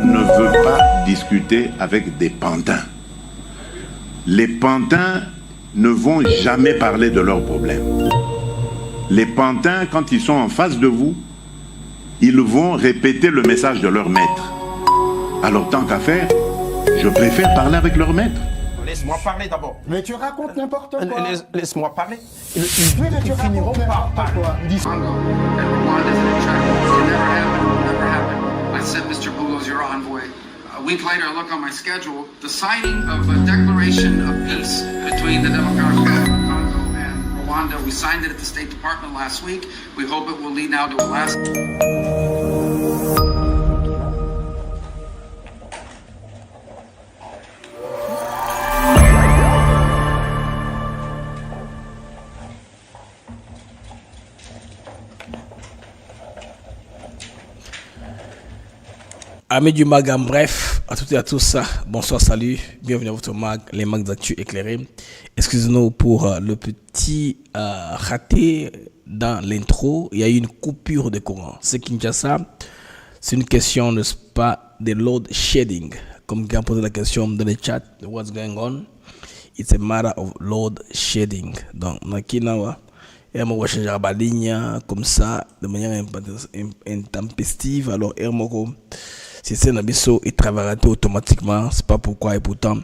ne veut pas discuter avec des pantins. Les pantins ne vont jamais parler de leurs problèmes. Les pantins, quand ils sont en face de vous, ils vont répéter le message de leur maître. Alors, tant qu'à faire, je préfère parler avec leur maître. Laisse-moi parler d'abord. Mais tu racontes n'importe quoi. Laisse-moi parler. Tu finiront par quoi. I said, Mr. Bougos, your envoy. A week later, I look on my schedule, the signing of a declaration of peace between the Democratic Republic of Congo and Rwanda. We signed it at the State Department last week. We hope it will lead now to a lasting... Amis du mag, en bref, à toutes et à tous, bonsoir, salut, bienvenue à votre mag, les mags d'actu éclairés. Excusez-nous pour le petit raté dans l'intro, il y a eu une coupure de courant. C'est Kinshasa, c'est une question, n'est-ce pas, de load shedding. Comme quelqu'un a posé la question dans le chat, what's going on? It's a matter of load shedding. Donc, Nakinawa, et moi, je change la ligne comme ça, de manière intempestive. Alors, si c'est un abisso, il travaille automatiquement. C'est pas pourquoi et pourtant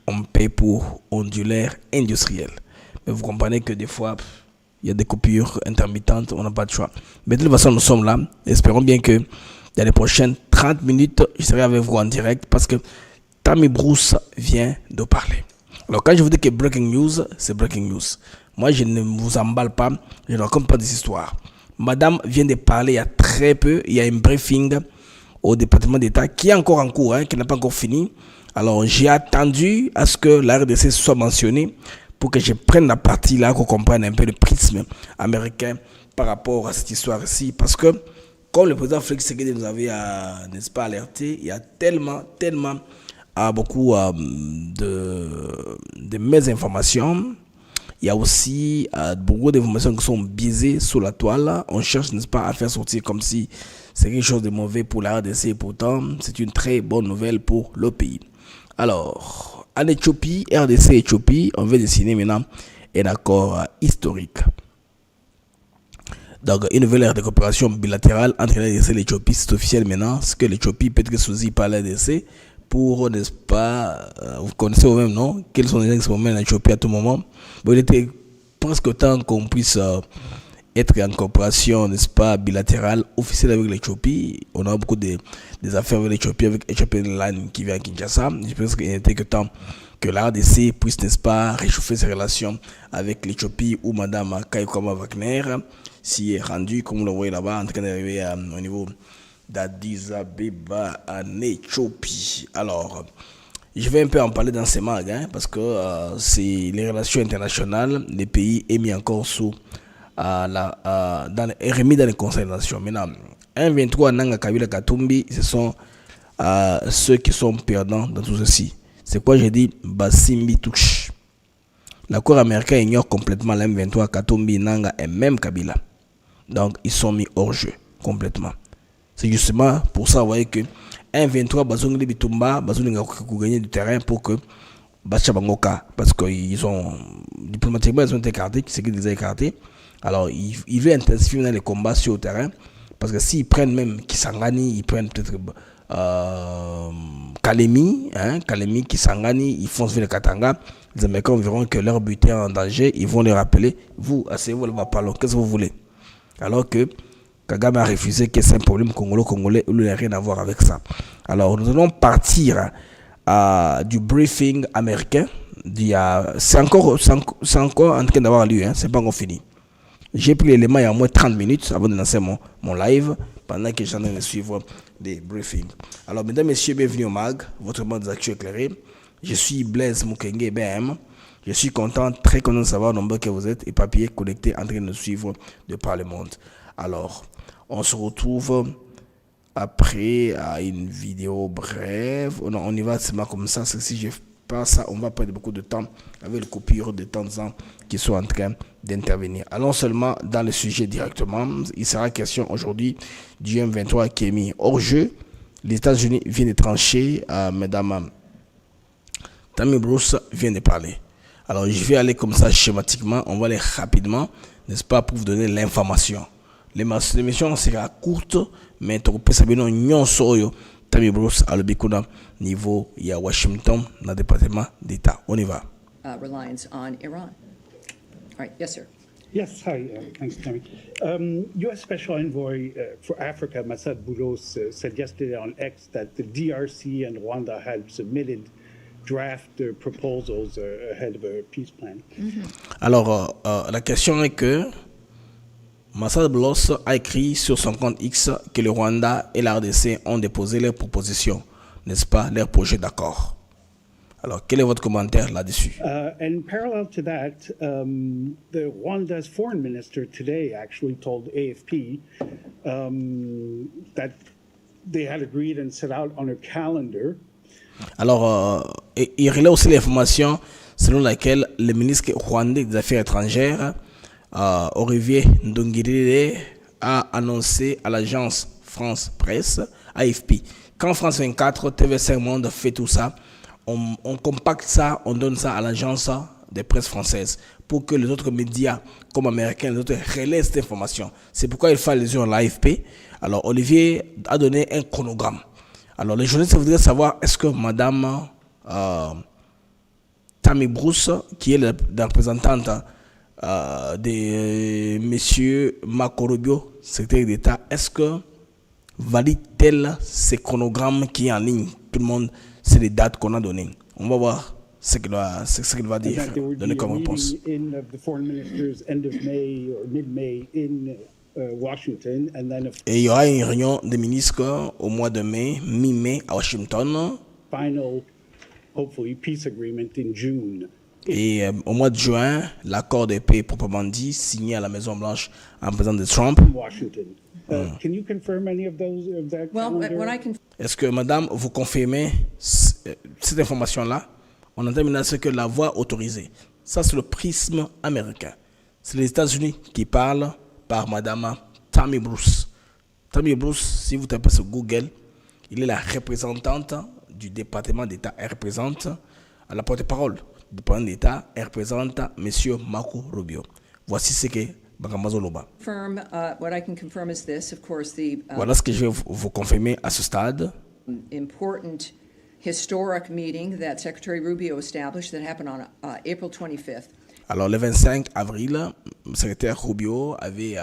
on paye pour ondulaire industriel. Mais vous comprenez que des fois, il y a des coupures intermittentes, on n'a pas de choix. Mais de toute façon, nous sommes là. Espérons bien que dans les prochaines 30 minutes, je serai avec vous en direct parce que Tammy Bruce vient de parler. Alors, quand je vous dis que breaking news, c'est breaking news. Moi, je ne vous emballe pas, je ne raconte pas des histoires. Madame vient de parler il y a très peu, il y a un briefing au département d'État qui est encore en cours, qui n'a pas encore fini. Alors, j'ai attendu à ce que la RDC soit mentionnée pour que je prenne la partie là, qu'on comprenne un peu le prisme américain par rapport à cette histoire-ci. Parce que, comme le président Félix Tshisekedi nous avait, n'est-ce pas, alerté, il y a tellement beaucoup de mésinformations. Il y a aussi beaucoup d'informations qui sont biaisées sur la toile. On cherche, n'est-ce pas, à faire sortir comme si c'est quelque chose de mauvais pour la RDC. Et pourtant, c'est une très bonne nouvelle pour le pays. Alors, en Éthiopie, RDC et Éthiopie, on veut dessiner maintenant un accord historique. Donc, une nouvelle ère de coopération bilatérale entre la RDC et l'Éthiopie, c'est officiel maintenant. Ce que l'Éthiopie peut être choisi par la RDC pour, n'est-ce pas, vous connaissez vous-même, non? Quels sont les ex-moments en Éthiopie à tout moment? Bon, il était presque temps qu'on puisse être en coopération, n'est-ce pas, bilatérale, officielle avec l'Éthiopie. On a beaucoup des affaires avec l'Éthiopie, avec Ethiopian Line qui vient à Kinshasa. Je pense qu'il n'était que temps que la RDC puisse, n'est-ce pas, réchauffer ses relations avec l'Éthiopie où Madame Kaikoma Wagner s'y est rendue, comme vous le voyez là-bas, en train d'arriver au niveau d'Addis Abeba en Éthiopie. Alors, je vais un peu en parler dans ces mags, parce que c'est les relations internationales, les pays est mis encore sous remis dans les conseils des nations. Maintenant, 1-23 Nanga Kabila Katumbi, ce sont ceux qui sont perdants dans tout ceci. C'est quoi j'ai dit? Basimbi touche. L'accord américain ignore complètement la M23 Katumbi, Nanga et même Kabila. Donc, ils sont mis hors jeu complètement. C'est justement pour ça, vous voyez que 1-23 Bazongi Bitumba, Bazongi gagner du terrain pour que Bachabangoka, parce qu'ils ont diplomatiquement ils ont été écartés, c'est qu'ils les ont écartés. Alors ils veulent intensifier les combats sur le terrain, parce que s'ils prennent même Kisangani, ils prennent peut-être Kalemi, Kisangani, ils foncent vers le Katanga. Les Américains verront que leur but est en danger, ils vont les rappeler, vous, asseyez-vous là-bas, parlons, qu'est-ce que vous voulez? Alors que Kagame a refusé que c'est un problème congolais, il n'a rien à voir avec ça. Alors, nous allons partir du briefing américain. C'est encore en train d'avoir lieu, c'est pas encore fini. J'ai pris l'élément il y a au moins 30 minutes avant de lancer mon live, pendant que j'en train de suivre des briefings. Alors, mesdames et messieurs, bienvenue au MAG, votre monde des actus éclairés. Je suis Blaise Mukenge BM. Je suis content, très content de savoir le nombre que vous êtes et papier connecté en train de suivre de par le monde. Alors, on se retrouve après à une vidéo brève. On y va seulement comme ça. Si je passe ça, on va perdre beaucoup de temps avec les coupures de temps en temps qui sont en train d'intervenir. Allons seulement dans le sujet directement. Il sera question aujourd'hui du M23 qui est mis hors jeu. les États-Unis viennent de trancher, Madame Tammy Bruce vient de parler. Alors, je vais aller comme ça schématiquement, on va aller rapidement, n'est-ce pas, pour vous donner l'information. L'émission sera courte, mais tu peux savoir que Tammy Bruce a le bicona niveau il y a Washington dans le département d'État. On y va. Reliance on Iran. All right, yes, sir. Yes, hi. Thanks, Tammy. U.S. Special Envoy for Africa, Massad Boulos, said yesterday on X that the DRC and Rwanda had submitted draft proposals ahead of a peace plan. Alors, la question est que Massad Boulos a écrit sur son compte X que le Rwanda et la RDC ont déposé leurs propositions, n'est-ce pas, leurs projets d'accord. Alors, quel est votre commentaire là-dessus? And parallel to that, the Rwanda's foreign minister today actually told AFP that they had agreed and set out on a calendar. Alors, il relaie aussi l'information selon laquelle le ministre rwandais des Affaires étrangères, Olivier Nduhungirehe, a annoncé à l'agence France Presse, AFP, quand France 24, TV5 Monde fait tout ça, on compacte ça, on donne ça à l'agence de presse française pour que les autres médias comme américains, les autres relaient cette information. C'est pourquoi il fait allusion à l'AFP. Alors, Olivier a donné un chronogramme. Alors, les journalistes voudraient savoir, est-ce que Madame Tammy Bruce, qui est la représentante de Monsieur Marco Rubio, secrétaire d'État, est-ce que valide-t-elle ces chronogrammes qui est en ligne? Tout le monde, c'est les dates qu'on a données. On va voir ce qu'il va dire, donner comme réponse. Et il y aura une réunion des ministres au mois de mai, mi-mai à Washington. Final, hopefully, peace agreement in June. Et au mois de juin, l'accord de paix proprement dit, signé à la Maison-Blanche en présence de Trump. Washington. Can you confirm any of those? Of that Well, calendar? when I can, Est-ce que, madame, vous confirmez cette information-là? On entend maintenant ce que la voix autorisée. Ça, c'est le prisme américain. C'est les États-Unis qui parlent par madame Tammy Bruce. Tammy Bruce, si vous tapez sur Google, il est la représentante du département d'État. Elle représente la porte-parole du département d'État. Elle représente monsieur Marco Rubio. Voici ce que Bagamazo Loba. confirm, what I can confirm is this, of course, the Voilà ce que je vais vous confirmer à ce stade. important historic meeting that Secretary Rubio established that happened on April 25th. Alors, le 25 avril, le secrétaire Rubio avait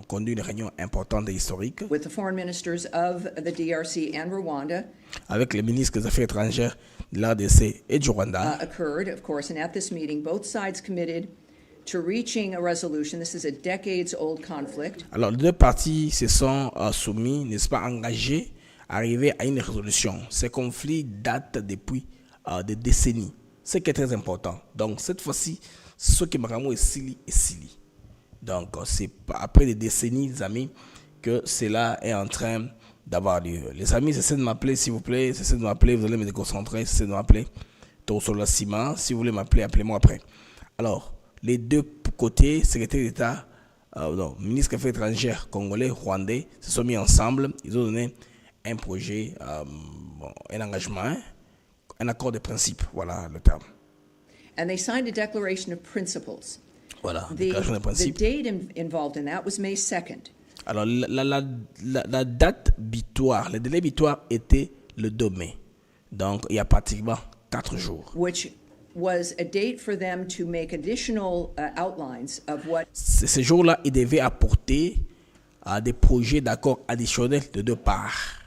conduit une réunion importante et historique With the foreign ministers of the DRC and Rwanda avec les ministres des Affaires étrangères de l'RDC et du Rwanda. occurred, of course, and at this meeting, both sides committed to reaching a resolution. This is a decades-old conflict. Alors, les deux parties se sont soumis, n'est-ce pas, engagés à arriver à une résolution. Ces conflits datent depuis des décennies, ce qui est très important. Donc, cette fois-ci, ce qui est Sili. Donc, c'est après des décennies, les amis, que cela est en train d'avoir lieu. Les amis, cessez de m'appeler, s'il vous plaît. Cessez de m'appeler, vous allez me déconcentrer. Cessez de m'appeler. Toursola Ciment, si vous voulez m'appeler, appelez-moi après. Alors, les deux côtés, secrétaire d'État, ministre des Affaires étrangères congolais, rwandais, se sont mis ensemble. Ils ont donné un projet, un engagement, un accord de principe. Voilà le terme. And they signed a declaration of principles. Voilà, The, déclaration de the principe. date involved in that was May 2nd. Alors, la date butoir, le délai butoir était le 2 mai. Donc, il y a pratiquement 4 jours. Which was a date for them to make additional outlines of what Ces jours-là, ils devaient apporter des projets d'accord additionnels de deux parts.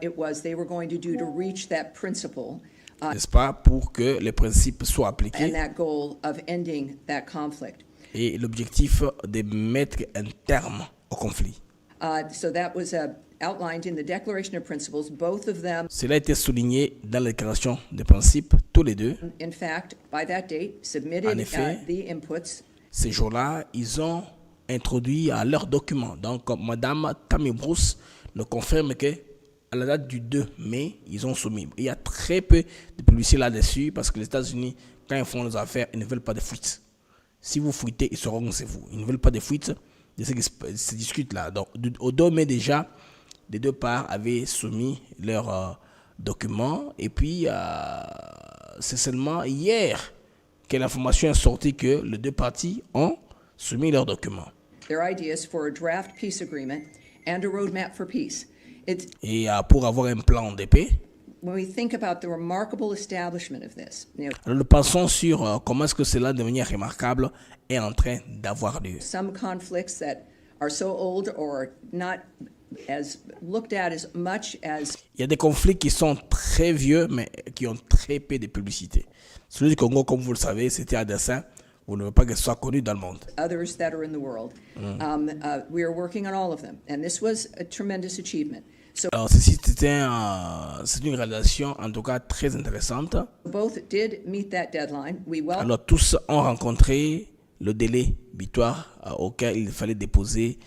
it was they were going to do to reach that principle N'est-ce pas, pour que les principes soient and appliqués that goal of ending that conflict. et l'objectif de mettre un terme au conflit. So that was outlined in the Declaration of Principles. Both of them, Cela a été souligné dans la déclaration des principes, tous les deux. in fact, by that date, submitted En effet. the inputs. Ces jours-là, ils ont introduit à leurs documents. Donc, Madame Tammy Bruce nous confirme que à la date du 2 mai, ils ont soumis. Il y a très peu de publicité là-dessus parce que les États-Unis, quand ils font leurs affaires, ils ne veulent pas de fuite. Si vous fuitez, ils sauront que c'est vous. Ils ne veulent pas de fuite de ce qui se discute là. Donc, au 2 mai déjà, des deux parts avaient soumis leurs documents. Et puis, c'est seulement hier que l'information est sortie que les deux parties ont soumis leurs documents. Their ideas for a draft peace agreement and a roadmap for peace. Et pour avoir un plan de paix. When we think about the remarkable establishment of this, Alors, nous pensons sur comment est-ce que cela, de manière remarquable, est en train d'avoir lieu. some conflicts that are so old or not as looked at as much as Il y a des conflits qui sont très vieux, mais qui ont très peu de publicité. Celui du Congo, comme vous le savez, c'était à dessein. Vous ne voulez pas que ce soit connu dans le monde. others that are in the world. We are working on all of them, and this was a tremendous achievement. So Alors, ceci, c'est une réalisation, en tout cas, très intéressante. both did meet that deadline. We welcome Alors, tous ont rencontré le délai butoir auquel il fallait déposer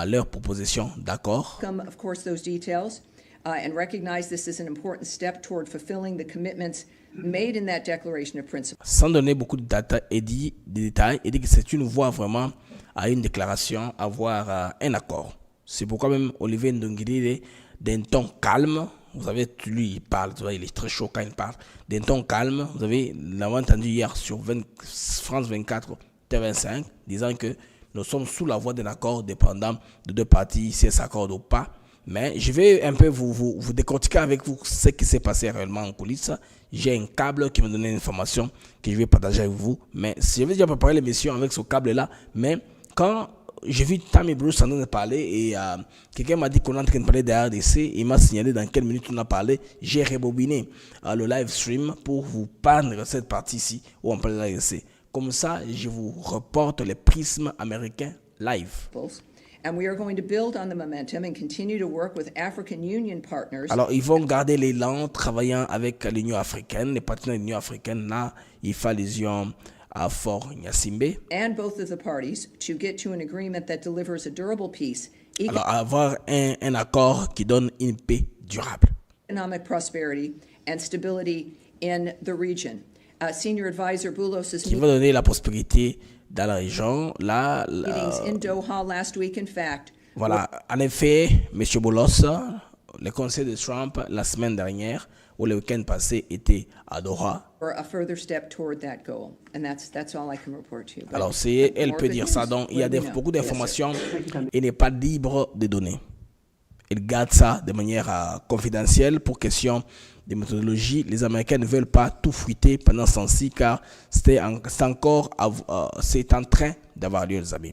leur proposition d'accord. of course, those details and recognize this is an important step toward fulfilling the commitments made in that Declaration of Principles. Sans donner beaucoup de de détails, et dit que c'est une voie vraiment à une déclaration, à avoir un accord. C'est pourquoi même Olivier Ndongiri, d'un ton calme, vous savez, lui il parle, tu vois, il est très chaud quand il parle, d'un ton calme, vous avez l'avez entendu hier sur France 24, T25, disant que nous sommes sous la voie d'un accord dépendant de deux parties, si elles s'accordent ou pas. Mais je vais un peu vous décortiquer avec vous ce qui s'est passé réellement en coulisses. J'ai un câble qui me donne une information que je vais partager avec vous. Mais si je vais déjà préparer l'émission avec ce câble-là, mais quand j'ai vu Tammy Bruce en train de parler et quelqu'un m'a dit qu'on est en train de parler de RDC, il m'a signalé dans quelle minute on a parlé. J'ai rebobiné le live stream pour vous parler de cette partie-ci où on parle de RDC. Comme ça, je vous reporte les prismes américains live. And we are going to build on the momentum and continue to work with African Union partners. Alors, ils vont garder l'élan, travaillant avec l'Union africaine, les partenaires de l'Union africaine. Là, il fait allusion à Fort Gnassingbé. And both of the parties to get to an agreement that delivers a durable peace, Alors, avoir un accord qui donne une paix durable. economic prosperity, and stability in the region. Senior Advisor Boulos' Qui va donner la prospérité dans la région. Là, meetings in Doha last week, in fact. Voilà. En effet, M. Boulos, le conseil de Trump, la semaine dernière, ou le week-end passé, était à Doha. Or a further step toward that goal. And that's all I can report to you. But Alors, elle more peut good dire news. ça. Donc, il y a Let me know. beaucoup Yes, sir. d'informations et n'est pas libre de donner. Il garde ça de manière confidentielle pour question de méthodologie. Les Américains ne veulent pas tout fuiter pendant ce temps-ci car c'est en train d'avoir lieu, les amis.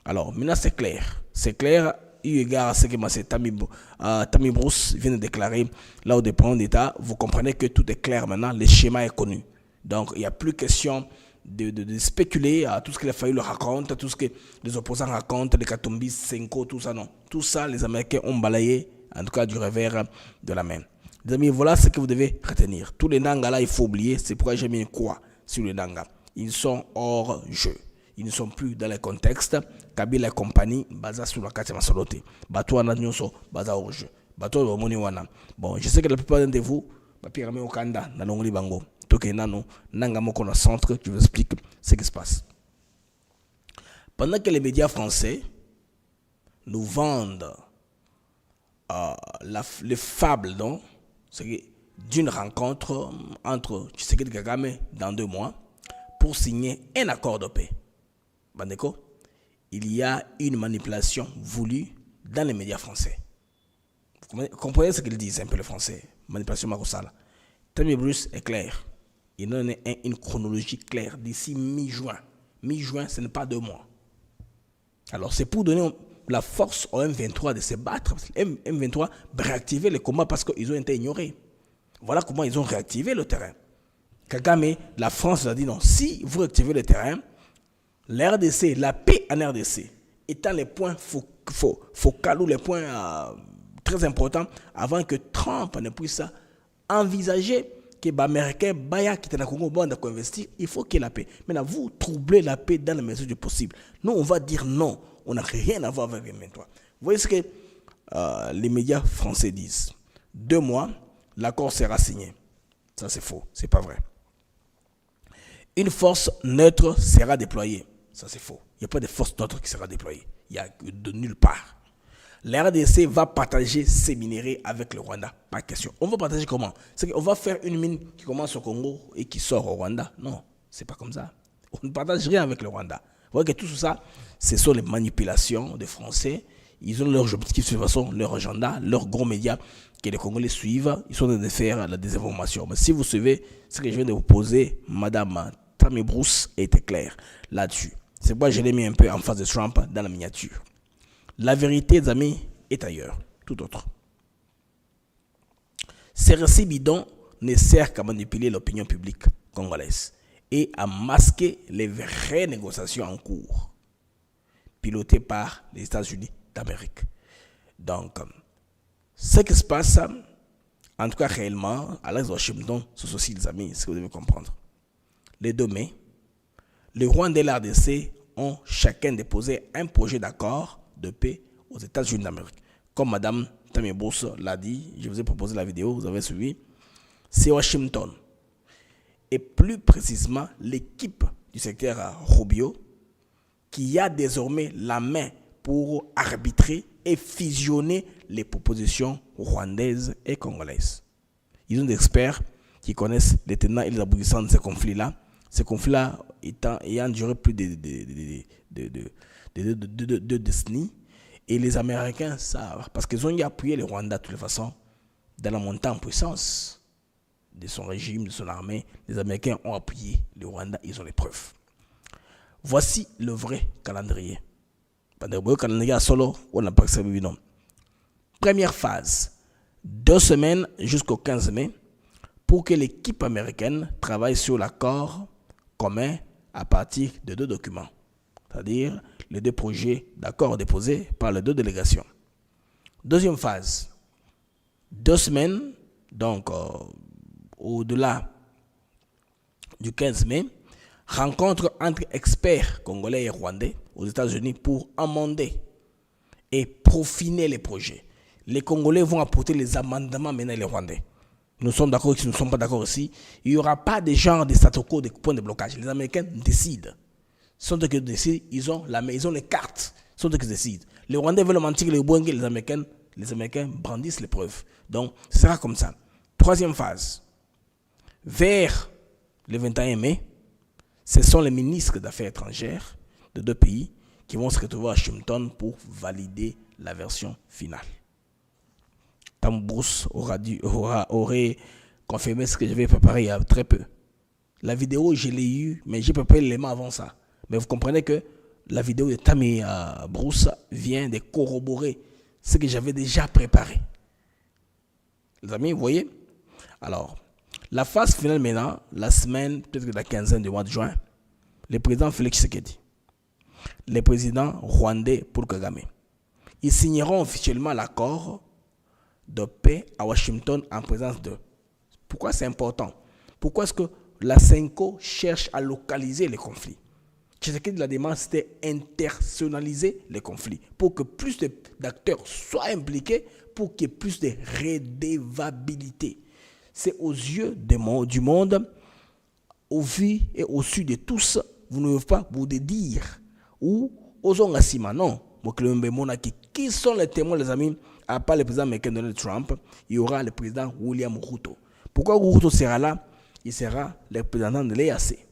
Alors, maintenant, c'est clair. C'est clair, eu égard à ce que Tammy Bruce vient de déclarer là au département d'État. Vous comprenez que tout est clair maintenant, le schéma est connu. Donc, il n'y a plus question de spéculer à tout ce que les faillis le racontent, tout ce que les opposants racontent, les Katumbi, Senko, tout ça, non. Tout ça, les Américains ont balayé, en tout cas du revers de la main. Les amis, voilà ce que vous devez retenir. Tous les Nanga là, il faut oublier, c'est pourquoi j'ai mis une croix sur les Nanga. Ils sont hors jeu. Ils ne sont plus dans le contexte. Kabila et compagnie, basés sur la carte Masolote. Bateau en Nyonso, basé hors jeu. Bateau de Moniwana. Bon, je sais que la plupart d'entre vous, Papirame Okanda, dans l'ongli Bango. Toke Nano, Nanga Moko dans le centre, je vous explique ce qui se passe. Pendant que les médias français nous vendent les fables, non? C'est d'une rencontre entre Tshisekedi Kagame dans 2 mois pour signer un accord de paix. Bandeko, il y a une manipulation voulue dans les médias français. Vous comprenez ce qu'ils disent un peu les Français? Manipulation Marosala. Tammy Bruce est clair. Il donne une chronologie claire d'ici mi-juin. Mi-juin, ce n'est pas 2 mois. Alors, c'est pour donner la force au M23 de se battre. M23 réactiver les combats parce qu'ils ont été ignorés. Voilà comment ils ont réactivé le terrain. Kagame, la France a dit non. Si vous réactivez le terrain, l'RDC, la paix en RDC, étant les points focaux, les points très importants, avant que Trump ne puisse envisager que les Américains, qui étaient dans le Congo, vont investir, il faut qu'il y ait la paix. Maintenant, vous troublez la paix dans la mesure du possible. Nous, on va dire non. On n'a rien à voir avec les M23. Vous voyez ce que les médias français disent. 2 mois, l'accord sera signé. Ça, c'est faux. C'est pas vrai. Une force neutre sera déployée. Ça, c'est faux. Il n'y a pas de force neutre qui sera déployée. Il y a de nulle part. La RDC va partager ses minéraux avec le Rwanda. Pas question. On va partager comment? C'est qu'on va faire une mine qui commence au Congo et qui sort au Rwanda. Non, c'est pas comme ça. On ne partage rien avec le Rwanda. Vous voyez que tout ça, ce sont les manipulations des Français. Ils ont leurs objectifs de toute façon, leur agenda, leurs gros médias que les Congolais suivent. Ils sont en train de faire la désinformation. Mais si vous suivez ce que je viens de vous poser, Madame Tammy Bruce était claire là-dessus. C'est pourquoi je l'ai mis un peu en face de Trump dans la miniature. La vérité, les amis, est ailleurs, tout autre. Ces récits bidons ne servent qu'à manipuler l'opinion publique congolaise et à masquer les vraies négociations en cours, pilotées par les États-Unis d'Amérique. Donc, ce qui se passe, en tout cas réellement, à l'est de Washington, c'est ceci, les amis, ce que vous devez comprendre. Le 2 mai, le Rwanda et l'RDC ont chacun déposé un projet d'accord de paix aux États-Unis d'Amérique. Comme Mme Tammy Bruce l'a dit, je vous ai proposé la vidéo, vous avez suivi, c'est Washington. Et plus précisément, l'équipe du secrétaire Rubio qui a désormais la main pour arbitrer et fusionner les propositions rwandaises et congolaises. Ils ont des experts qui connaissent les tenants et les aboutissants de ces conflits-là. Ces conflits-là ayant duré plus de décennies. Et les Américains savent, parce qu'ils ont appuyé le Rwanda de toutes les façons, dans la montée en puissance de son régime, de son armée. Les Américains ont appuyé le Rwanda, ils ont les preuves. Voici le vrai calendrier. Le calendrier à solo, on n'a pas que ça. Première phase, 2 semaines jusqu'au 15 mai, pour que l'équipe américaine travaille sur l'accord commun à partir de 2 documents, c'est-à-dire les 2 projets d'accord déposés par les 2 délégations. Deuxième phase, 2 semaines, donc au-delà du 15 mai, rencontre entre experts congolais et rwandais aux États-Unis pour amender et peaufiner les projets. Les Congolais vont apporter les amendements maintenant les Rwandais. Nous sommes d'accord ici, nous ne sommes pas d'accord ici. Il n'y aura pas de genre de statu quo, de points de blocage. Les Américains décident. Ce sont eux qui décident, ils ont les cartes. Ce sont eux qui décident. Les Rwandais veulent mentir, les Bouengés, les Américains brandissent les preuves. Donc, ce sera comme ça. Troisième phase. Vers le 21 mai, ce sont les ministres d'Affaires étrangères de 2 pays qui vont se retrouver à Washington pour valider la version finale. Tam Bruce aurait confirmé ce que j'avais préparé il y a très peu. La vidéo, je l'ai eue, mais j'ai préparé l'élément avant ça. Mais vous comprenez que la vidéo de Tammy Bruce vient de corroborer ce que j'avais déjà préparé. Les amis, vous voyez? Alors, la phase finale maintenant, la semaine, peut-être que la quinzaine du mois de juin, le président Félix Tshisekedi, le président rwandais Paul Kagame, ils signeront officiellement l'accord de paix à Washington en présence d'eux. Pourquoi c'est important? Pourquoi est-ce que la CENCO cherche à localiser les conflits? Tshisekedi, la demande, c'était internationaliser les conflits pour que plus d'acteurs soient impliqués, pour qu'il y ait plus de redevabilité. C'est aux yeux du monde, au vu et au su de tous, vous ne pouvez pas vous dire ou aux ongasima, non. Qui sont les témoins, les amis? À part le président américain Donald Trump, il y aura le président William Ruto. Pourquoi Ruto sera là? Il sera le président de l'EAC.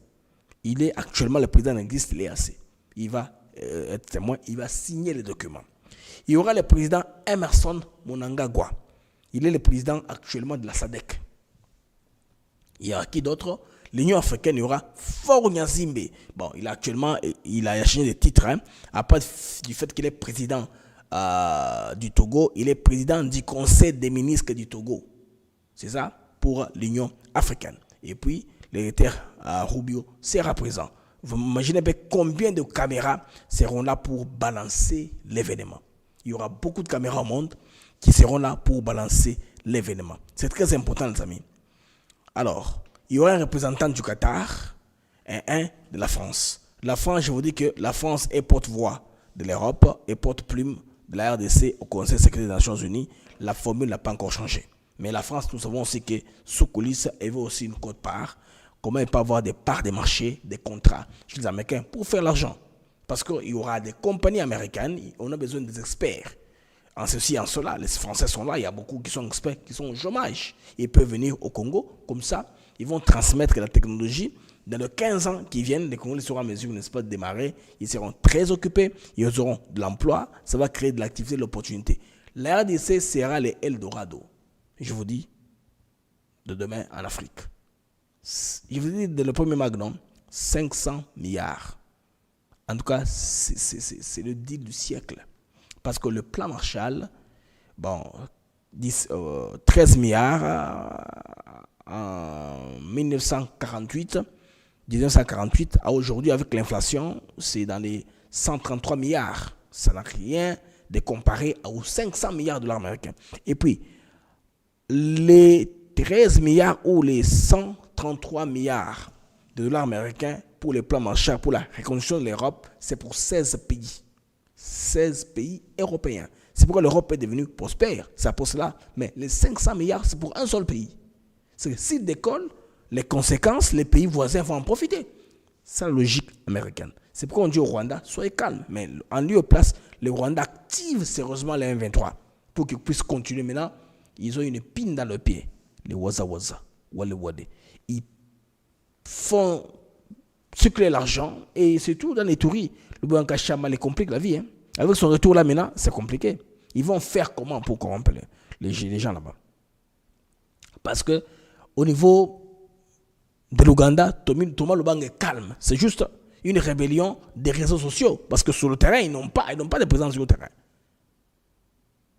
Il est actuellement le président de l'EAC. Il va être témoin, il va signer les documents. Il y aura le président Emerson Mnangagwa. Il est le président actuellement de la SADC. Il y aura qui d'autre? L'Union africaine, il y aura Faure Gnassingbé. Bon, il a changé de titre. À part du fait qu'il est président du Togo, il est président du Conseil des ministres du Togo. C'est ça pour l'Union africaine. Et puis, le secrétaire Rubio sera présent. Vous imaginez bien combien de caméras seront là pour balancer l'événement. Il y aura beaucoup de caméras au monde qui seront là pour balancer l'événement. C'est très important, les amis. Alors, il y aura un représentant du Qatar et un de la France. La France, je vous dis que la France est porte-voix de l'Europe et porte-plume de la RDC au Conseil de sécurité des Nations Unies. La formule n'a pas encore changé. Mais la France, nous savons aussi que sous coulisses, elle veut aussi une quote-part. Comment elle peut avoir des parts des marchés, des contrats chez les Américains pour faire l'argent? Parce qu'il y aura des compagnies américaines, on a besoin des experts en ceci, en cela. Les Français sont là, il y a beaucoup qui sont experts, qui sont au chômage. Ils peuvent venir au Congo, comme ça, ils vont transmettre la technologie. Dans les 15 ans qui viennent, les Congolais seront en mesure, n'est-ce pas, de démarrer. Ils seront très occupés, ils auront de l'emploi, ça va créer de l'activité, de l'opportunité. La RDC sera les Eldorado, je vous dis, de demain en Afrique. Je vous dis, le premier magnum, 500 milliards. En tout cas, c'est le deal du siècle. Parce que le plan Marshall, 13 milliards en 1948 à aujourd'hui, avec l'inflation, c'est dans les 133 milliards. Ça n'a rien de comparé aux 500 milliards de dollars américains. Et puis, les 13 milliards ou les 133 milliards de dollars américains pour les plans Marshall, pour la reconstruction de l'Europe, c'est pour 16 pays. 16 pays européens. C'est pourquoi l'Europe est devenue prospère. C'est pour cela. Mais les 500 milliards, c'est pour un seul pays. C'est que s'il décolle, les conséquences, les pays voisins vont en profiter. C'est la logique américaine. C'est pourquoi on dit au Rwanda, soyez calme. Mais en lieu et place, le Rwanda active sérieusement les M23 pour qu'ils puissent continuer. Maintenant, ils ont une pine dans le pied. Les Waza, Wale Wade. Ils font circuler l'argent et c'est tout dans les touris. Le Bouanka Chama les complique la vie. Avec son retour là maintenant, c'est compliqué. Ils vont faire comment pour corrompre les gens là-bas? Parce que au niveau de l'Ouganda, Thomas Lubang est calme. C'est juste une rébellion des réseaux sociaux. Parce que sur le terrain, ils n'ont pas de présence sur le terrain.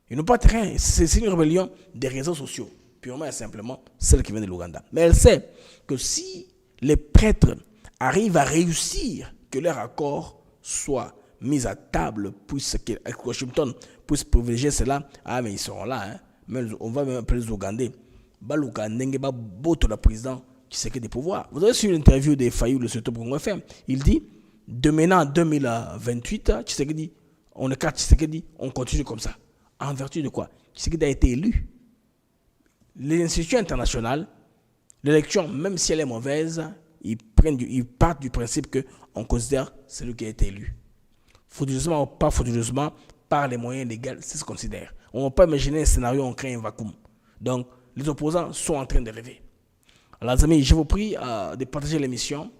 Ils n'ont pas de terrain. C'est une rébellion des réseaux sociaux. Purement et simplement, celle qui vient de l'Ouganda. Mais elle sait que si les prêtres arrivent à réussir que leur accord soit mis à table, puisque Washington puisse privilégier cela, mais ils seront là. Mais on va même appeler les Ougandais. Le président Tshisekedi des pouvoirs. Vous avez suivi l'interview de Fayoulou sur Top FM. Il dit, de maintenant en 2028, Tshisekedi, on écarte Tshisekedi, on continue comme ça. En vertu de quoi? Tshisekedi a été élu. Les institutions internationales, l'élection, même si elle est mauvaise, ils partent du principe qu'on considère celui qui a été élu. Frauduleusement ou pas frauduleusement, par les moyens légaux, c'est ce qu'on considère. On ne va pas imaginer un scénario où on crée un vacuum. Donc, les opposants sont en train de rêver. Alors, les amis, je vous prie de partager l'émission,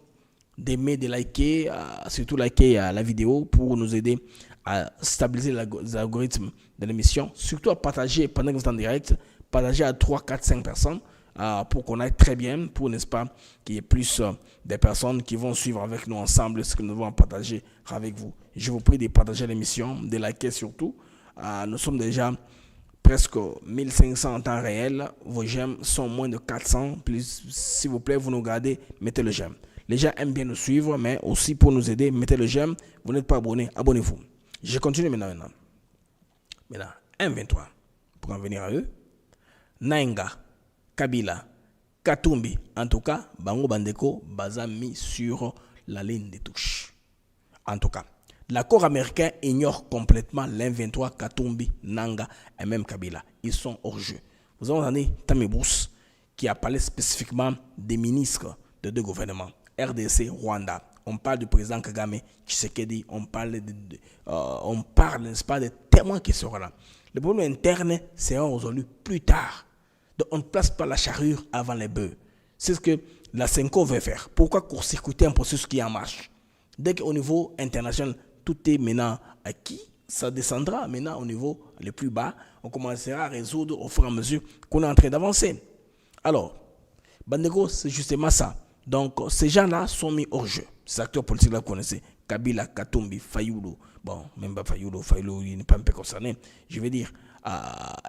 d'aimer, de liker, surtout liker la vidéo pour nous aider à stabiliser les algorithmes de l'émission. Surtout à partager pendant que vous êtes en direct, partager à 3, 4, 5 personnes pour qu'on aille très bien, pour, n'est-ce pas, qu'il y ait plus de personnes qui vont suivre avec nous ensemble ce que nous allons partager avec vous. Je vous prie de partager l'émission, de liker surtout. Nous sommes déjà presque 1500 en temps réel. Vos j'aime sont moins de 400. Plus, s'il vous plaît, vous nous regardez, mettez le j'aime. Les gens aiment bien nous suivre, mais aussi pour nous aider, mettez le j'aime. Vous n'êtes pas abonné, abonnez-vous. Je continue maintenant. Maintenant, M23, pour en venir à eux. Nainga, Kabila, Katumbi, en tout cas, Bango Bandeko, Baza mis sur la ligne des touches. En tout cas, l'accord américain ignore complètement l'M23, Katumbi, Nanga et même Kabila. Ils sont hors jeu. Vous avez entendu Tamibous qui a parlé spécifiquement des ministres de deux gouvernements, RDC, Rwanda. On parle du président Kagame, Tshisekedi, on parle, n'est-ce pas, des témoins qui seront là. Le problème interne sera résolu plus tard. Donc on ne place pas la charrue avant les bœufs. C'est ce que la CENCO veut faire. Pourquoi court-circuiter un processus qui est en marche? Dès qu'au niveau international, tout est maintenant acquis, ça descendra maintenant au niveau le plus bas. On commencera à résoudre au fur et à mesure qu'on est en train d'avancer. Alors, Bandeko, c'est justement ça. Donc, ces gens-là sont mis hors jeu. Ces acteurs politiques-là, vous connaissez. Kabila, Katumbi, Fayoulou. Bon, même pas Fayoulou, il n'est pas un peu concerné. Je veux dire,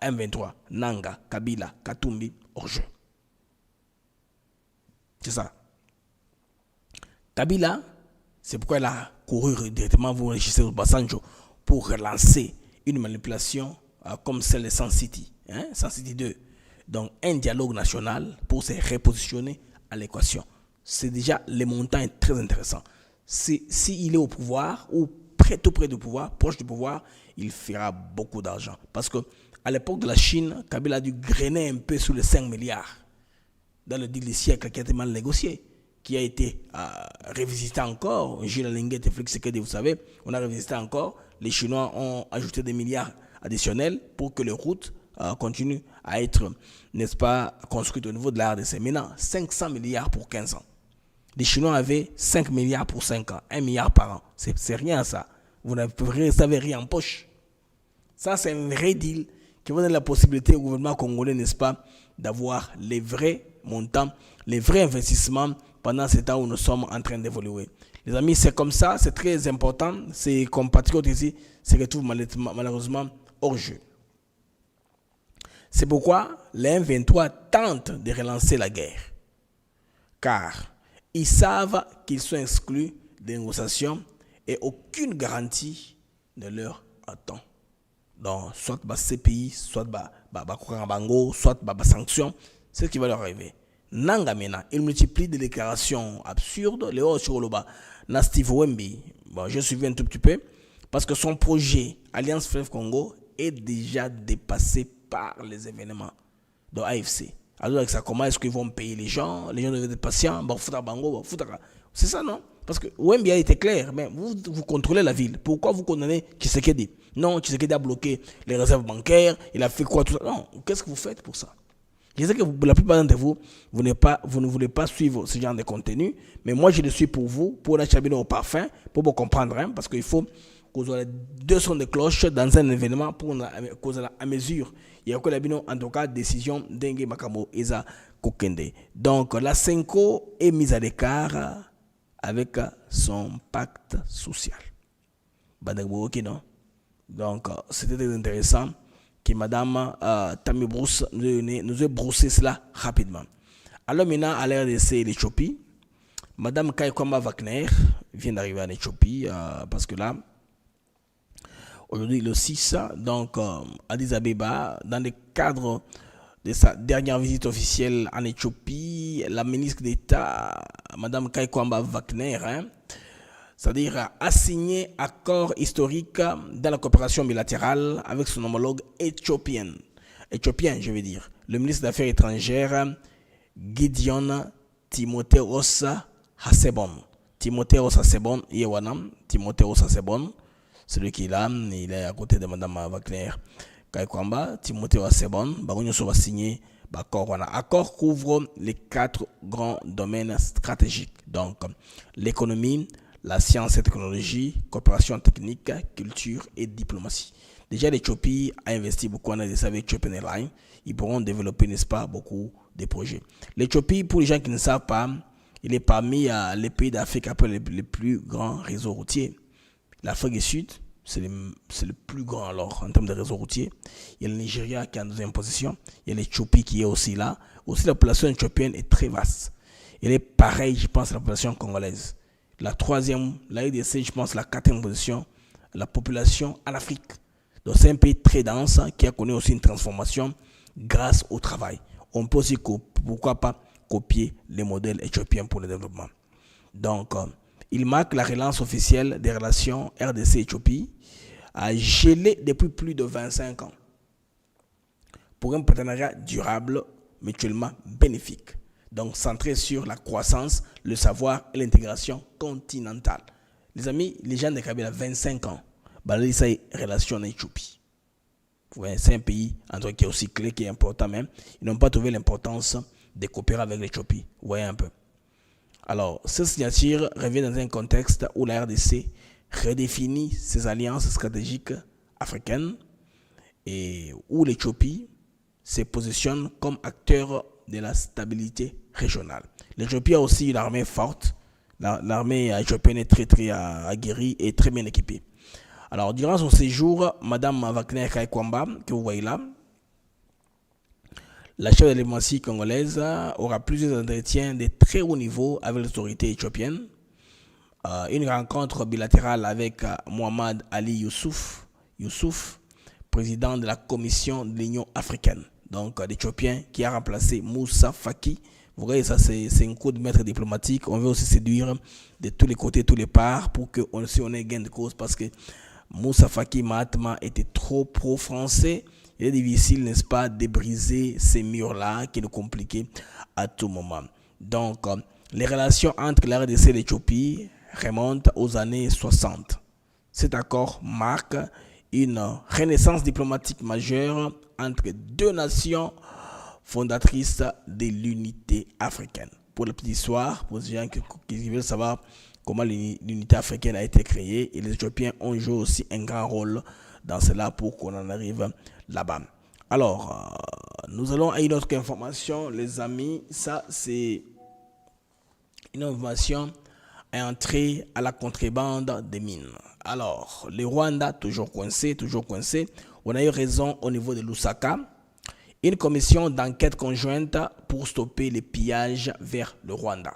M23, Nanga, Kabila, Katumbi, hors jeu. C'est ça. Kabila, c'est pourquoi elle a couru directement vous enregistrer au Basanjo pour relancer une manipulation comme celle de Sun City, Sun City 2. Donc, un dialogue national pour se repositionner à l'équation. C'est déjà, le montant est très intéressant. S'il est au pouvoir ou tout près du pouvoir, proche du pouvoir, il fera beaucoup d'argent. Parce que à l'époque de la Chine, Kabila a dû grainer un peu sous les 5 milliards dans le deal du siècle qui a été mal négocié, qui a été revisité encore. Gilles Linguet et Félix Sekedi, vous savez, on a revisité encore. Les Chinois ont ajouté des milliards additionnels pour que les routes continuent à être, n'est-ce pas, construites au niveau de la RDC. Maintenant, 500 milliards pour 15 ans. Les Chinois avaient 5 milliards pour 5 ans, 1 milliard par an. C'est rien ça. Vous n'avez rien en poche. Ça, c'est un vrai deal qui va donner la possibilité au gouvernement congolais, n'est-ce pas, d'avoir les vrais montants, les vrais investissements pendant ce temps où nous sommes en train d'évoluer. Les amis, c'est comme ça, c'est très important. Ces compatriotes ici se retrouvent malheureusement hors jeu. C'est pourquoi les M23 tentent de relancer la guerre. Car ils savent qu'ils sont exclus des négociations et aucune garantie ne leur attend. Donc, soit CPI, soit Bango, soit sanctions, c'est ce qui va leur arriver. Nanga mena, il multiplie des déclarations absurdes. Léo Chiroloba, na Steve Wemby, bon, je suivi un tout petit peu, parce que son projet Alliance Fleuve Congo est déjà dépassé par les événements de AFC. Alors avec ça, comment est-ce qu'ils vont payer les gens? Les gens doivent être patients. Bon, c'est ça, non? Parce que Wemby a été clair, mais vous contrôlez la ville. Pourquoi vous condamnez Tshisekedi? Non, Tshisekedi a bloqué les réserves bancaires, il a fait quoi, tout ça. Non, qu'est-ce que vous faites pour ça? Je sais que la plupart d'entre vous, vous ne voulez pas suivre ce genre de contenu, mais moi je le suis pour vous, pour la chabine au parfum, pour vous comprendre, hein, parce qu'il faut que vous ayez 2 sons de cloche dans un événement pour que vous ayez à mesure. Il y a que la bino, en tout cas, décision d'Engue Makamo Eza Kokende. Donc la Senko est mise à l'écart avec son pacte social. Non? Donc c'était très intéressant que Madame Tammy Bruce nous ait broussé cela rapidement. Alors maintenant, à l'RDC et l'Éthiopie, Madame Kaikwamba Wagner vient d'arriver en Éthiopie parce que là, aujourd'hui le 6, donc Addis Abeba, dans le cadre de sa dernière visite officielle en Éthiopie, la ministre d'État, Madame Kaikwamba Wagner, c'est-à-dire a signé accord historique dans la coopération bilatérale avec son homologue éthiopien, je veux dire, le ministre des Affaires étrangères Gideon Timotheos Hasebon. Timotheos Hasebon, Timotheos Hasebon, celui qui est là, il est à côté de Madame Wagner Kaikwamba. Timotheos Hasebon, va signer l'accord. L'accord couvre les 4 grands domaines stratégiques, donc l'économie, la science et technologie, coopération technique, culture et diplomatie. Déjà, l'Éthiopie a investi beaucoup en ADC avec Ethiopian Airlines. Ils pourront développer, n'est-ce pas, beaucoup de projets. L'Éthiopie, pour les gens qui ne savent pas, il est parmi les pays d'Afrique après les plus grands réseaux routiers. L'Afrique du Sud, c'est le plus grand alors en termes de réseaux routiers. Il y a le Nigeria qui est en 2e position. Il y a l'Éthiopie qui est aussi là. Aussi, la population éthiopienne est très vaste. Elle est pareille, je pense, à la population congolaise. La 3e, la RDC, je pense, la 4e position, la population en Afrique. Donc c'est un pays très dense qui a connu aussi une transformation grâce au travail. On peut aussi, pourquoi pas, copier les modèles éthiopiens pour le développement. Donc, il marque la relance officielle des relations RDC-Éthiopie, gelée depuis plus de 25 ans, pour un partenariat durable, mutuellement bénéfique. Donc centré sur la croissance, le savoir et l'intégration continentale. Les amis, les gens de Kabila 25 ans, ça est relation en Éthiopie. C'est un pays qui est aussi clé, qui est important même. Ils n'ont pas trouvé l'importance de coopérer avec l'Éthiopie. Vous voyez un peu. Alors, cette signature revient dans un contexte où la RDC redéfinit ses alliances stratégiques africaines et où l'Éthiopie se positionne comme acteur de la stabilité régionale. L'Éthiopie a aussi une armée forte. L'armée éthiopienne est très aguerrie et très bien équipée. Alors, durant son séjour, Madame Wagner Kaikwamba, que vous voyez là, la chef de la diplomatie congolaise aura plusieurs entretiens de très haut niveau avec l'autorité éthiopienne. Une rencontre bilatérale avec Mohamed Ali Youssouf, président de la Commission de l'Union africaine. Donc, l'Éthiopien qui a remplacé Moussa Faki. Vous voyez, ça, c'est un coup de maître diplomatique. On veut aussi séduire de tous les côtés, tous les parts, pour qu'on ait gain de cause. Parce que Moussa Faki Mahatma était trop pro-français. Il est difficile, n'est-ce pas, de briser ces murs-là, qui est compliqué à tout moment. Donc, les relations entre la RDC et l'Éthiopie remontent aux années 60. Cet accord marque une renaissance diplomatique majeure entre deux nations fondatrices de l'unité africaine. Pour la petite histoire, pour les gens qui veulent savoir comment l'unité africaine a été créée, et les Éthiopiens ont joué aussi un grand rôle dans cela pour qu'on en arrive là-bas. Alors, nous allons à une autre information, les amis. Ça, c'est une information entrée à la contrebande des mines. Alors, le Rwanda, toujours coincé. On a eu raison au niveau de Lusaka. Une commission d'enquête conjointe pour stopper les pillages vers le Rwanda.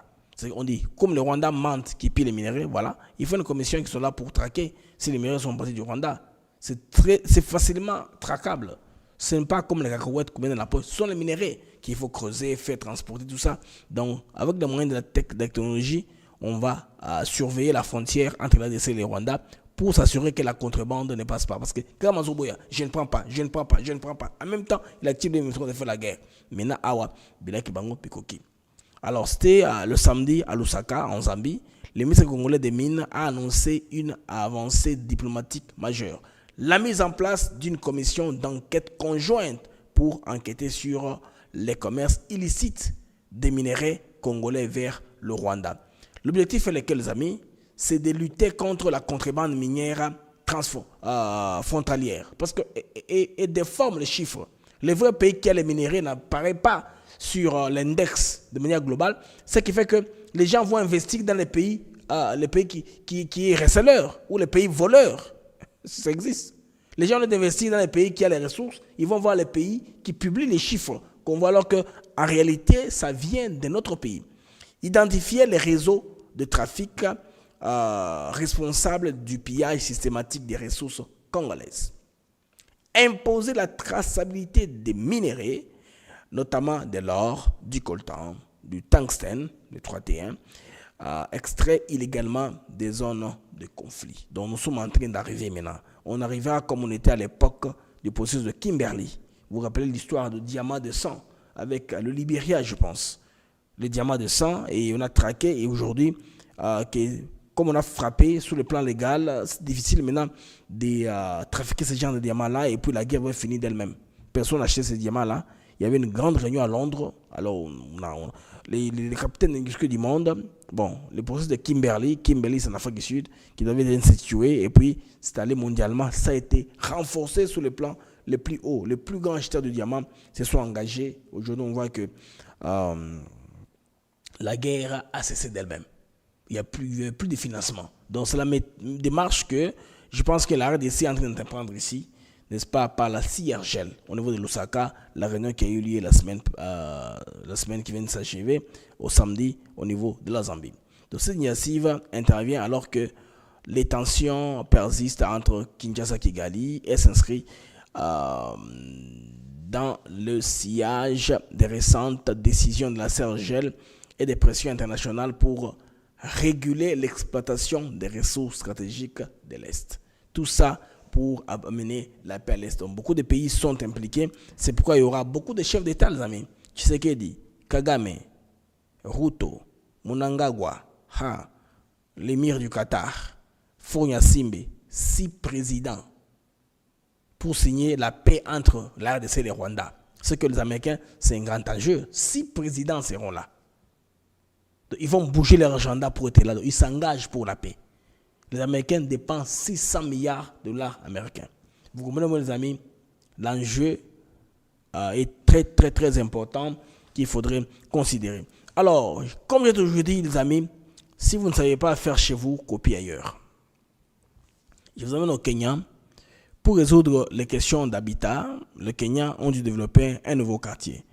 On dit, comme le Rwanda mente qui pille les minerais, voilà, il faut une commission qui soit là pour traquer si les minerais sont partis du Rwanda. C'est facilement traquable. Ce n'est pas comme les cacahuètes qu'on met dans la poche. Ce sont les minerais qu'il faut creuser, faire transporter, tout ça. Donc, avec les moyens de la technologie, on va surveiller la frontière entre la RDC et le Rwanda pour s'assurer que la contrebande ne passe pas. Parce que quand Mazouboya, je ne prends pas. En même temps, il active les missions de faire la guerre. Maintenant, Awa, Bilaki Bango Pikoki. Alors, c'était le samedi à Lusaka, en Zambie. Le ministre congolais des Mines a annoncé une avancée diplomatique majeure. La mise en place d'une commission d'enquête conjointe pour enquêter sur les commerces illicites des minerais congolais vers le Rwanda. L'objectif est lequel, les amis? C'est de lutter contre la contrebande minière frontalière. Parce que, et déforme les chiffres. Le vrai pays qui a les minéraux n'apparaît pas sur l'index de manière globale. Ce qui fait que les gens vont investir dans les pays qui est receleurs ou les pays voleurs. Ça existe. Les gens vont investir dans les pays qui ont les ressources. Ils vont voir les pays qui publient les chiffres. Qu'on voit alors qu'en réalité, ça vient de notre pays. Identifier les réseaux de trafic responsables du pillage systématique des ressources congolaises. Imposer la traçabilité des minéraux, notamment de l'or, du coltan, du tungstène, le 3T1, extraits illégalement des zones de conflit. Donc nous sommes en train d'arriver maintenant. On arrivera comme on était à l'époque du processus de Kimberley. Vous vous rappelez l'histoire du diamant de sang avec le Libéria, je pense. Le diamant de sang, et on a traqué, et aujourd'hui, comme on a frappé sur le plan légal, c'est difficile maintenant de trafiquer ce genre de diamants-là, et puis la guerre va finir d'elle-même. Personne n'a acheté ces diamants-là. Il y avait une grande réunion à Londres. Alors, les capitaines linguistiques du monde, bon, le processus de Kimberley, c'est en Afrique du Sud, qui devait être situé, et puis c'est allé mondialement. Ça a été renforcé sur le plan le plus haut. Les plus grands acheteurs de diamants se sont engagés. Aujourd'hui, on voit que la guerre a cessé d'elle-même. Il n'y a plus de financement. Donc, c'est la démarche que je pense que la RDC est en train d'entreprendre ici, n'est-ce pas, par la CIRGEL, au niveau de Lusaka, la réunion qui a eu lieu la semaine qui vient de s'achever, au samedi, au niveau de la Zambie. Donc, cette initiative intervient alors que les tensions persistent entre Kinshasa et Kigali et s'inscrit dans le sillage des récentes décisions de la CIRGEL et des pressions internationales pour réguler l'exploitation des ressources stratégiques de l'Est. Tout ça pour amener la paix à l'Est. Donc, beaucoup de pays sont impliqués. C'est pourquoi il y aura beaucoup de chefs d'État, les amis. Tshisekedi, Kagame, Ruto, Mnangagwa, l'émir du Qatar, Fournia Simbe, 6 présidents pour signer la paix entre la RDC et le Rwanda. Ce que les Américains, c'est un grand enjeu. 6 présidents seront là. Ils vont bouger leur agenda pour être là. Ils s'engagent pour la paix. Les Américains dépensent 600 milliards de dollars américains. Vous comprenez, les amis, l'enjeu est très, très, très important qu'il faudrait considérer. Alors, comme j'ai toujours dit, les amis, si vous ne savez pas faire chez vous, copiez ailleurs. Je vous amène au Kenya. Pour résoudre les questions d'habitat, le Kenya ont dû développer un nouveau quartier.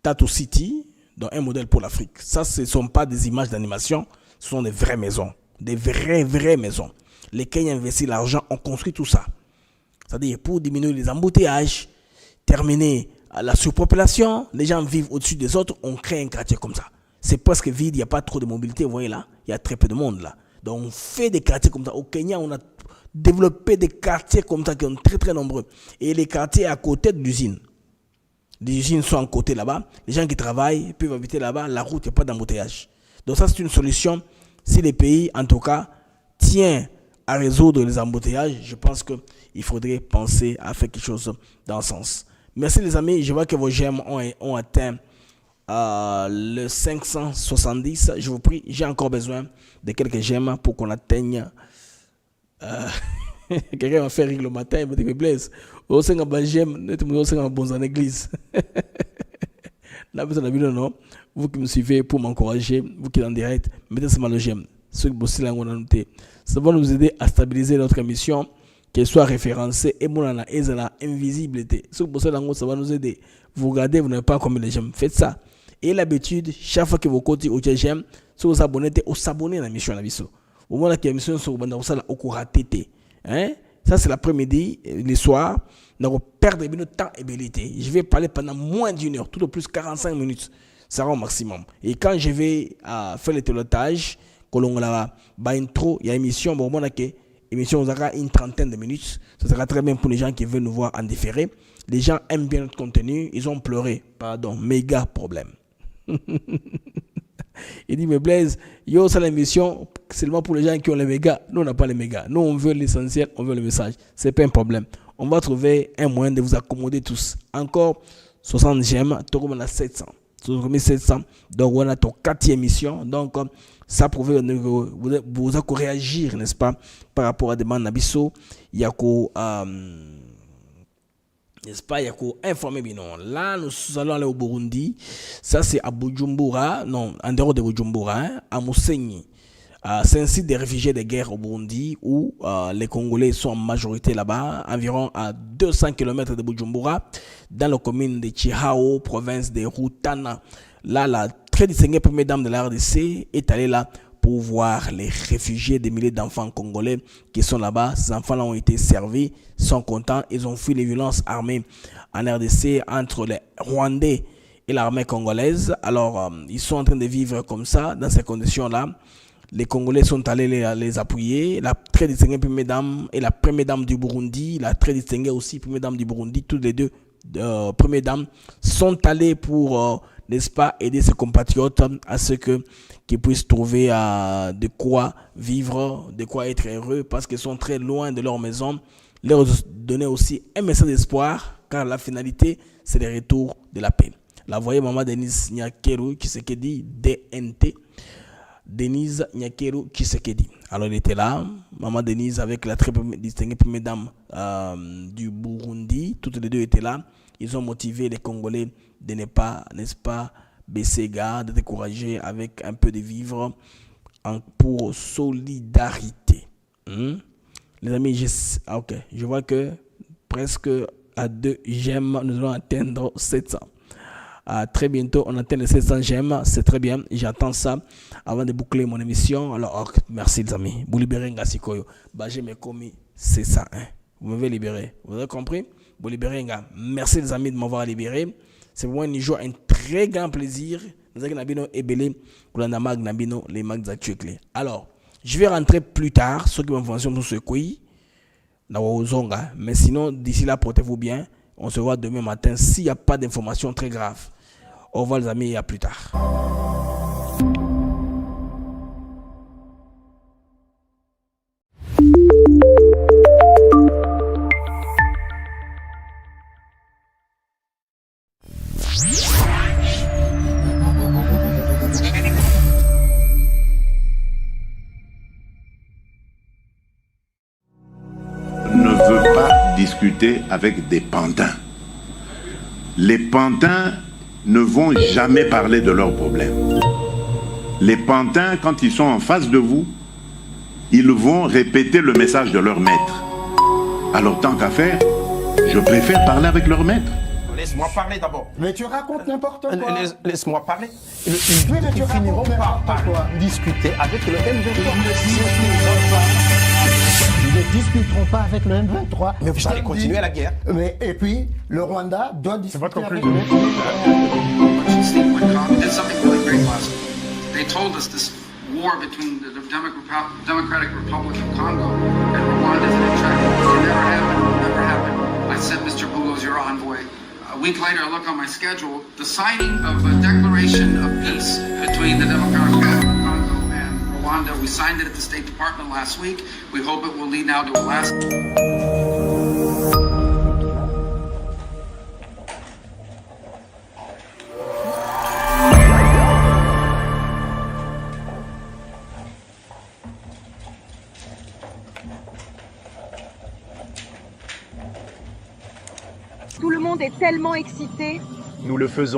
Tatu City, donc un modèle pour l'Afrique. Ça, ce ne sont pas des images d'animation, ce sont des vraies maisons. Des vraies maisons. Les Kenyans investissent l'argent, on construit tout ça. C'est-à-dire pour diminuer les embouteillages, terminer la surpopulation, les gens vivent au-dessus des autres, on crée un quartier comme ça. C'est presque vide, il n'y a pas trop de mobilité, vous voyez là, il y a très peu de monde là. Donc on fait des quartiers comme ça. Au Kenya, on a développé des quartiers comme ça qui sont très très nombreux. Et les quartiers à côté de l'usine. Les usines sont à côté là-bas, les gens qui travaillent peuvent habiter là-bas, la route, il n'y a pas d'embouteillage. Donc ça c'est une solution. Si les pays, en tout cas, tient à résoudre les embouteillages, je pense qu'il faudrait penser à faire quelque chose dans ce sens. Merci les amis, je vois que vos j'aime ont atteint le 570. Je vous prie, j'ai encore besoin de quelques j'aime pour qu'on atteigne. Quelqu'un va faire rire le matin, il me dit que Blaise, vous savez que j'aime, vous savez que bon en église. Non, vous qui me suivez pour m'encourager, vous qui êtes en direct, mettez seulement le j'aime. Ceux qui bossent là, on a noté. Ça va nous aider à stabiliser notre émission, qu'elle soit référencée et mon la invisibilité. Ceux qui bossent là, ça va nous aider. Vous regardez, vous n'avez pas combien de j'aime. Faites ça. Et l'habitude, chaque fois que vous continuez au j'aime, si vous abonnez, vous s'abonnez à la mission. Au moment où l'émission est au raté. Ça, c'est l'après-midi, le soir. Nous allons perdre notre temps et abilité. Je vais parler pendant moins d'une heure, tout au plus 45 minutes. Ça sera au maximum. Et quand je vais faire le télotage, quand on a intro, il y a émission, bon, on a que l'émission aura une trentaine de minutes. Ça sera très bien pour les gens qui veulent nous voir en différé. Les gens aiment bien notre contenu, ils ont pleuré. Pardon, méga problème. Il dit, mais Blaise, yo, c'est l'émission seulement pour les gens qui ont les mégas. Nous, on n'a pas les mégas. Nous, on veut l'essentiel, on veut le message. C'est pas un problème. On va trouver un moyen de vous accommoder tous. Encore 60 j'aime, tout le monde a 700. 700. Donc, on a ton 4e émission. Donc, ça prouve vous réagir, n'est-ce pas, par rapport à des demandes d'Abisso. Il y a qu'au. N'est-ce pas, il y a qu'à informer bien non. Là, nous allons aller au Burundi. Ça, c'est à Bujumbura, non, en dehors de Bujumbura, à Moussenyi. C'est un site de réfugiés de guerre au Burundi où les Congolais sont en majorité là-bas, environ à 200 km de Bujumbura, dans la commune de Chihao, province de Rutana. Là, la très distinguée première dame de la RDC est allée là pour voir les réfugiés, des milliers d'enfants congolais qui sont là-bas. Ces enfants-là ont été servis, sont contents. Ils ont fui les violences armées en RDC entre les Rwandais et l'armée congolaise. Alors, ils sont en train de vivre comme ça, dans ces conditions-là. Les Congolais sont allés les appuyer. La très distinguée première dame et la première dame du Burundi, la très distinguée aussi première dame du Burundi, toutes les deux premières dames sont allées pour, n'est-ce pas, aider ses compatriotes à ce qu'ils puissent trouver de quoi vivre, de quoi être heureux, parce qu'ils sont très loin de leur maison. Leur donner aussi un message d'espoir, car la finalité, c'est le retour de la paix. La voyez, Maman Denise Nyakeru, qui se dit DNT. Denise Nyakeru Tshisekedi. Alors, il était là, Maman Denise, avec la très distinguée première dame du Burundi. Toutes les deux étaient là. Ils ont motivé les Congolais de ne pas, n'est-ce pas, baisser garde, de décourager avec un peu de vivre pour solidarité. Les amis, je vois que presque à 2 j'aime, nous allons atteindre 700. Très bientôt, on atteint les 700 j'aime, c'est très bien. J'attends ça avant de boucler mon émission. Alors, merci les amis. Vous libérez Ngasikoyo. J'ai mes commis, c'est ça. Vous m'avez libéré. Vous avez compris? Vous libérez Nga. Merci les amis de m'avoir libéré. C'est vraiment une joie, un très grand plaisir. Alors, je vais rentrer plus tard, ceux qui m'ont information sur ce quiz. Mais sinon, d'ici là, portez-vous bien. On se voit demain matin s'il n'y a pas d'informations très graves. Au revoir les amis et à plus tard. Ne veut pas discuter avec des pantins. Les pantins ne vont jamais parler de leurs problèmes. Les pantins, quand ils sont en face de vous, ils vont répéter le message de leur maître. Alors tant qu'à faire, je préfère parler avec leur maître. Laisse-moi parler d'abord. Mais tu racontes n'importe quoi. Laisse-moi parler. Mais tu finiront pas par discuter avec le M23. Ils ne discuteront pas avec le M23. Mais vous allez continuer la guerre. Mais, et puis, le Rwanda doit discuter avec le did something really great last week. They told us this war between the Democratic Republic of Congo and Rwanda is an attraction. It never happened. Never happened. I sent Mr. Boulog's your envoy. A week later, I look on my schedule. The signing of a declaration of peace between the Democratic Republic of Congo and Rwanda. We signed it at the State Department last week. We hope it will lead now to a lasting... Tout le monde est tellement excité. Nous le faisons